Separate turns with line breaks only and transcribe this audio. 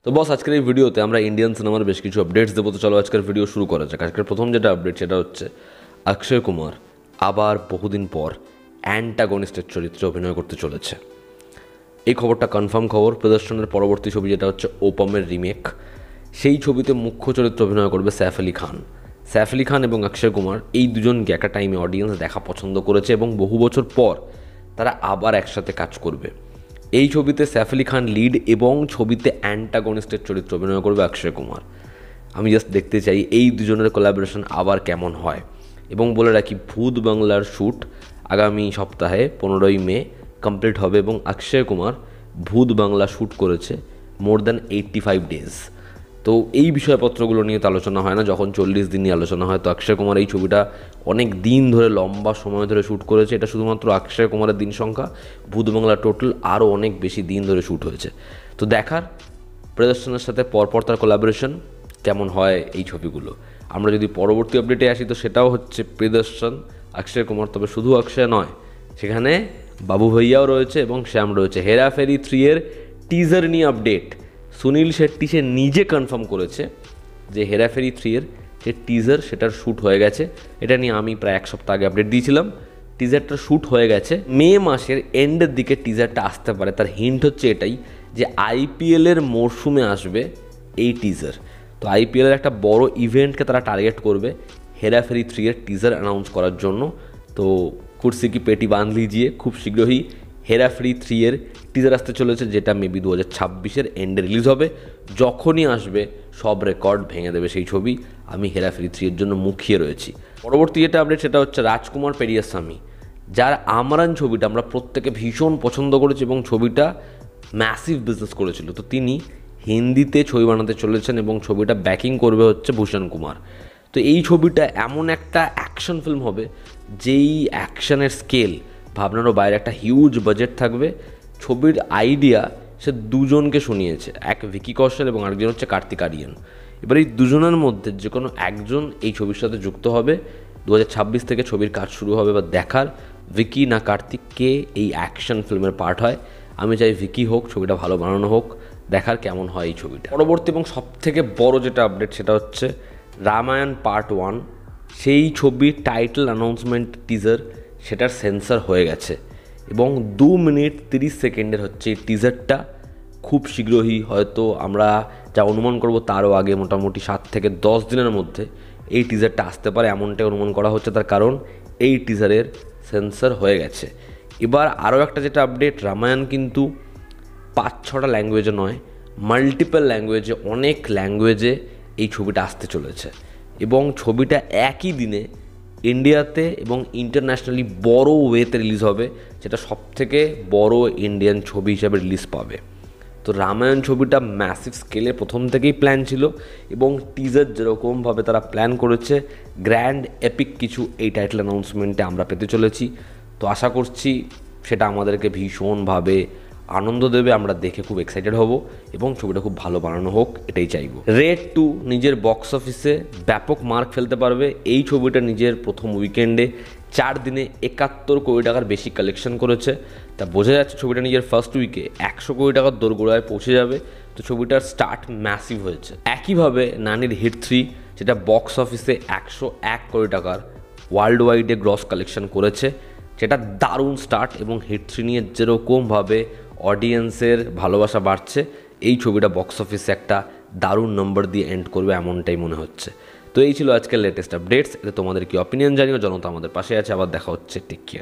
তো বস আজকের এই ভিডিওতে আমরা ইন্ডিয়ান সিনেমার বেশ কিছু আপডেটস দেবো। তো চলো আজকের ভিডিও শুরু করা যাক। আজকের প্রথম যেটা আপডেট সেটা হচ্ছে অক্ষয় কুমার আবার বহুদিন পর অ্যান্টাগনিস্টের চরিত্রে অভিনয় করতে চলেছে। এই খবরটা কনফার্ম খবর। প্রদর্শনের পরবর্তী ছবি যেটা হচ্ছে ওপমের রিমেক, সেই ছবিতে মুখ্য চরিত্রে অভিনয় করবে সাইফ আলি খান। সাইফ আলি খান এবং অক্ষয় কুমার এই দুজনকে একটা টাইমে অডিয়েন্স দেখা পছন্দ করেছে এবং বহু বছর পর তারা আবার একসাথে কাজ করবে। এই ছবিতে সাইফ আলি খান লিড এবং ছবিতে অ্যান্টাগনিস্টের চরিত্রে অভিনয় করবে অক্ষয় কুমার। আমি জাস্ট দেখতে চাই এই দুজনের কোলাবোরেশন আবার কেমন হয়। এবং বলে রাখি, ভূত বাংলার শ্যুট আগামী সপ্তাহে 15ই মে কমপ্লিট হবে এবং অক্ষয় কুমার ভূত বাংলা শ্যুট করেছে মোর দ্যান 85 ডেজ। তো এই বিষয়পত্রগুলো নিয়ে তো আলোচনা হয় না, যখন 40 দিন নিয়ে আলোচনা হয়। তো অক্ষয় কুমার এই ছবিটা অনেক দিন ধরে, লম্বা সময় ধরে শ্যুট করেছে। এটা শুধুমাত্র অক্ষয় কুমারের দিন সংখ্যা, ভূত বাংলা টোটাল আরও অনেক বেশি দিন ধরে শ্যুট হয়েছে। তো দেখার প্রদর্শনের সাথে পরপর তার কোলাবোরেশন কেমন হয় এই ছবিগুলো। আমরা যদি পরবর্তী আপডেটে আসি তো সেটাও হচ্ছে প্রদর্শন অক্ষয় কুমার, তবে শুধু অক্ষয় নয়, সেখানে বাবু ভাইয়াও রয়েছে এবং শ্যাম রয়েছে। হেরাফেরি 3 এর টিজার নিয়ে আপডেট। সুনীল শেট্টি সে নিজে কনফার্ম করেছে যে হেরাফেরি 3 এর যে টিজার সেটার শ্যুট হয়ে গেছে। এটা নিয়ে আমি প্রায় এক সপ্তাহ আগে আপডেট দিয়েছিলাম। টিজারটা শ্যুট হয়ে গেছে, মে মাসের এন্ডের দিকে টিজারটা আসতে পারে। তার হিন্ট হচ্ছে এটাই যে আইপিএলের মরশুমে আসবে এই টিজার। তো আইপিএলের একটা বড় ইভেন্টকে তারা টার্গেট করবে হেরাফেরি 3 এর টিজার অ্যানাউন্স করার জন্য। তো কুর্সি কি পেটি বাঁধ লিজিয়ে, খুব শীঘ্রই হেরাফেরি 3 এর টিজার আসতে চলেছে, যেটা মেবি 2026-এর এন্ডে রিলিজ হবে। যখনই আসবে সব রেকর্ড ভেঙে দেবে সেই ছবি। আমি হেরাফেরি 3 এর জন্য মুখিয়ে রয়েছি। পরবর্তী যেটা আপডেট সেটা হচ্ছে রাজকুমার পেরিয়াস্বামী, যার আমরান ছবিটা আমরা প্রত্যেকে ভীষণ পছন্দ করেছি এবং ছবিটা ম্যাসিভ বিজনেস করেছিল। তো তিনি হিন্দিতে ছবি বানাতে চলেছেন এবং ছবিটা ব্যাকিং করবে হচ্ছে ভূষণ কুমার। তো এই ছবিটা এমন একটা অ্যাকশন ফিল্ম হবে যেই অ্যাকশনের স্কেল ভাবনারও বাইরে, একটা হিউজ বাজেট থাকবে। ছবির আইডিয়া সে দুজনকে শুনিয়েছে, এক ভিকি কৌশল এবং আরেকজন হচ্ছে কার্তিক আরিয়ান। এবার এই দুজনের মধ্যে যে কোনো একজন এই ছবির সাথে যুক্ত হবে। 2026 থেকে ছবির কাজ শুরু হবে। বা দেখার ভিকি না কার্তিক কে এই অ্যাকশন ফিল্মের পার্ট হয়। আমি চাই ভিকি হোক, ছবিটা ভালো বানানো হোক, দেখার কেমন হয় এই ছবিটা। পরবর্তী এবং সবথেকে বড় যেটা আপডেট সেটা হচ্ছে রামায়ণ পার্ট 1, সেই ছবির টাইটেল অ্যানাউন্সমেন্ট টিজার সেটার সেন্সর হয়ে গেছে এবং 2 মিনিট 30 সেকেন্ডের হচ্ছে এই টিজারটা। খুব শীঘ্রই হয়তো আমরা যা অনুমান করব তারও আগে, মোটামুটি 7 থেকে 10 দিনের মধ্যে এই টিজারটা আসতে পারে, এমনটাই অনুমান করা হচ্ছে। তার কারণ এই টিজারের সেন্সর হয়ে গেছে। এবার আরও একটা যেটা আপডেট, রামায়ণ কিন্তু 5-6টা ল্যাঙ্গুয়েজে নয়, মাল্টিপল ল্যাঙ্গুয়েজে, অনেক ল্যাঙ্গুয়েজে এই ছবিটা আসতে চলেছে এবং ছবিটা একই দিনে ইন্ডিয়াতে এবং ইন্টারন্যাশনালি বড় ওয়েতে রিলিজ হবে, যেটা সবথেকে বড় ইন্ডিয়ান ছবি হিসাবে রিলিজ পাবে। তো রামায়ণ ছবিটা ম্যাসিভ স্কেলে প্রথম থেকেই প্ল্যান ছিল এবং টিজার যেরকমভাবে তারা প্ল্যান করেছে, গ্র্যান্ড এপিক কিছু এই টাইটেল অ্যানাউন্সমেন্টে আমরা পেতে চলেছি। তো আশা করছি সেটা আমাদেরকে ভীষণভাবে আনন্দ দেবে, আমরা দেখে খুব এক্সাইটেড হব এবং ছবিটা খুব ভালো বানানো হোক, এটাই চাইব। রেড 2 নিজের বক্স অফিসে ব্যাপক মার্ক ফেলতে পারবে। এই ছবিটা নিজের প্রথম উইকেন্ডে 4 দিনে 71 কোটি টাকার বেশি কালেকশন করেছে। তা বোঝা যাচ্ছে ছবিটা নিজের ফার্স্ট উইকে 100 কোটি টাকার দোরগোড়ায় পৌঁছে যাবে। তো ছবিটার স্টার্ট ম্যাসিভ হয়েছে। একইভাবে নানির হিট 3, যেটা বক্স অফিসে 101 কোটি টাকার ওয়ার্ল্ড ওয়াইডে গ্রস কালেকশন করেছে, যেটা দারুণ স্টার্ট এবং হিট 3 নিয়ে যেরকমভাবে অডিয়েন্সের ভালোবাসা বাড়ছে, এই ছবিটা বক্স অফিসে একটা দারুণ নম্বর দিয়ে এন্ড করবে এমনটাই মনে হচ্ছে। তো এই ছিল আজকের লেটেস্ট আপডেটস। এতে তোমাদের কি অপিনিয়ন জানিও। জনতা আমাদের পাশে আছে। আবার দেখা হচ্ছে। Take care.